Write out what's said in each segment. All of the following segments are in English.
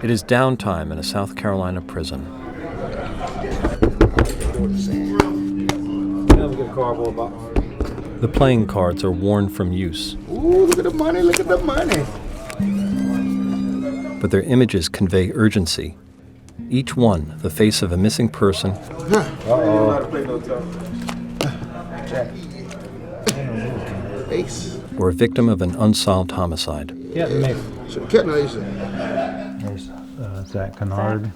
It is downtime in a South Carolina prison. The playing cards are worn from use. Ooh, look at the money, look at the money. But their images convey urgency. Each one the face of a missing person or a victim of an unsolved homicide. Zach Kennard.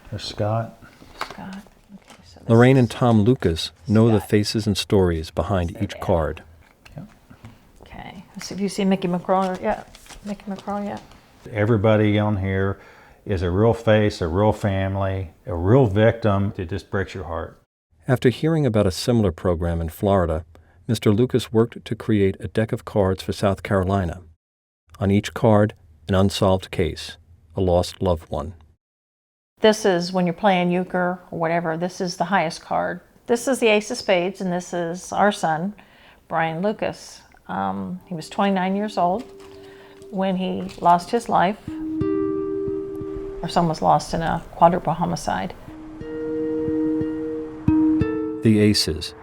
There's Scott. Lorraine and Tom Lucas know the faces and stories behind each card. Okay. Let's see if you see Mickey McCraw. Yeah. Mickey McCraw, yeah. Everybody on here is a real face, a real family, a real victim. It just breaks your heart. After hearing about a similar program in Florida, Mr. Lucas worked to create a deck of cards for South Carolina. On each card, an unsolved case, a lost loved one. This is when you're playing euchre or whatever, this is the highest card. This is the Ace of Spades, and this is our son, Brian Lucas. He was 29 years old when he lost his life. Our son was lost in a quadruple homicide. The Aces.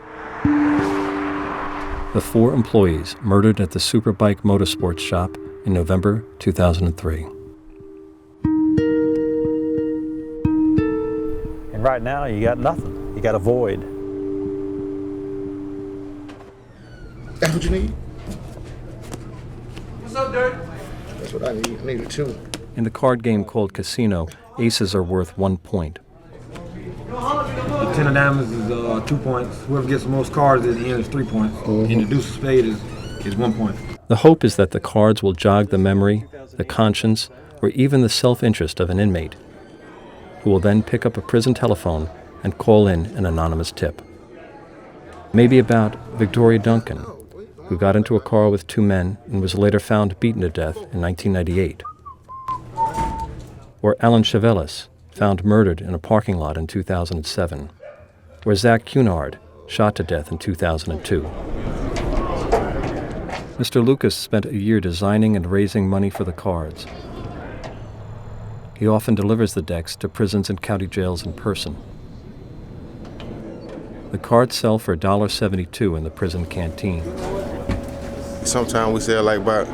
The 4 employees murdered at the Superbike Motorsports shop in November 2003. And right now, you got nothing. You got a void. That's what you need? What's up, Dirk? That's what I need. I need it too. In the card game called Casino, aces are worth 1 point. The 10 of diamonds is 2 points. Whoever gets the most cards at the end is 3 points. And the deuce of spade is 1 point. The hope is that the cards will jog the memory, the conscience, or even the self-interest of an inmate, who will then pick up a prison telephone and call in an anonymous tip. Maybe about Victoria Duncan, who got into a car with 2 men and was later found beaten to death in 1998. Or Alan Chevelis, found murdered in a parking lot in 2007. Or Zach Cunard, shot to death in 2002. Mr. Lucas spent a year designing and raising money for the cards. He often delivers the decks to prisons and county jails in person. The cards sell for $1.72 in the prison canteen. Sometimes we sell like about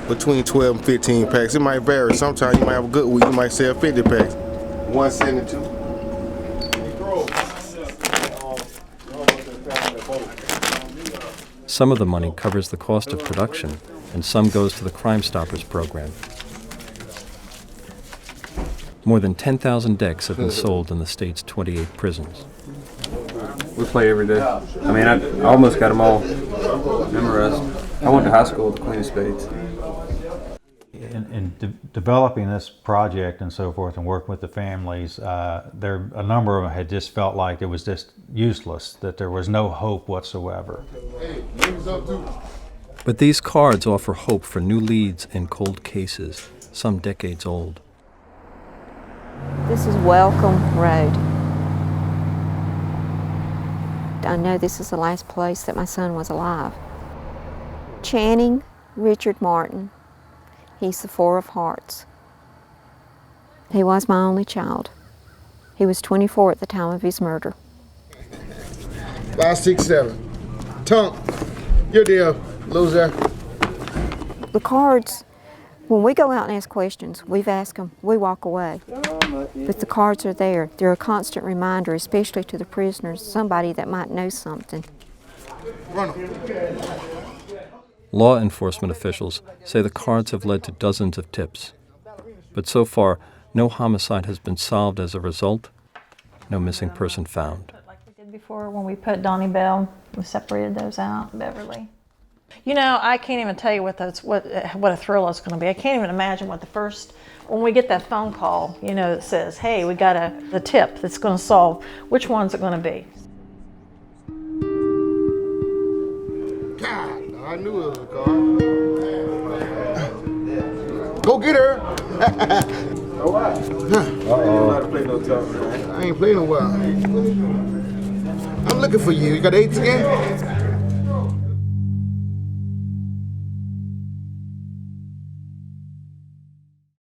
between 12 and 15 packs. It might vary. Sometimes you might have a good week, you might sell 50 packs. 172. Some of the money covers the cost of production, and some goes to the Crime Stoppers program. More than 10,000 decks have been sold in the state's 28 prisons. We play every day. I mean, I almost got them all memorized. I went to high school with the Queen of Spades. In developing this project and so forth and working with the families, a number of them had just felt like it was just useless, that there was no hope whatsoever. But these cards offer hope for new leads in cold cases, some decades old. This is Welcome Road. I know this is the last place that my son was alive. Channing Richard Martin. He's the 4 of hearts. He was my only child. He was 24 at the time of his murder. 5, 6, 7. Tunk, your deal, loser. The cards, when we go out and ask questions, we've asked them, we walk away. But the cards are there. They're a constant reminder, especially to the prisoners, somebody that might know something. Run 'em. Law enforcement officials say the cards have led to dozens of tips. But so far, no homicide has been solved as a result, no missing person found. Like we did before when we put Donnie Bell, we separated those out, Beverly. You know, I can't even tell you what a thrill it's going to be. I can't even imagine what when we get that phone call, you know, that says, hey, we got a tip that's going to solve, which one's it going to be? God, I knew it was a car. Go get her. Oh, wow. Uh-oh. Not to play no tough, man. I ain't playing no well. I'm looking for you. You got 8s again?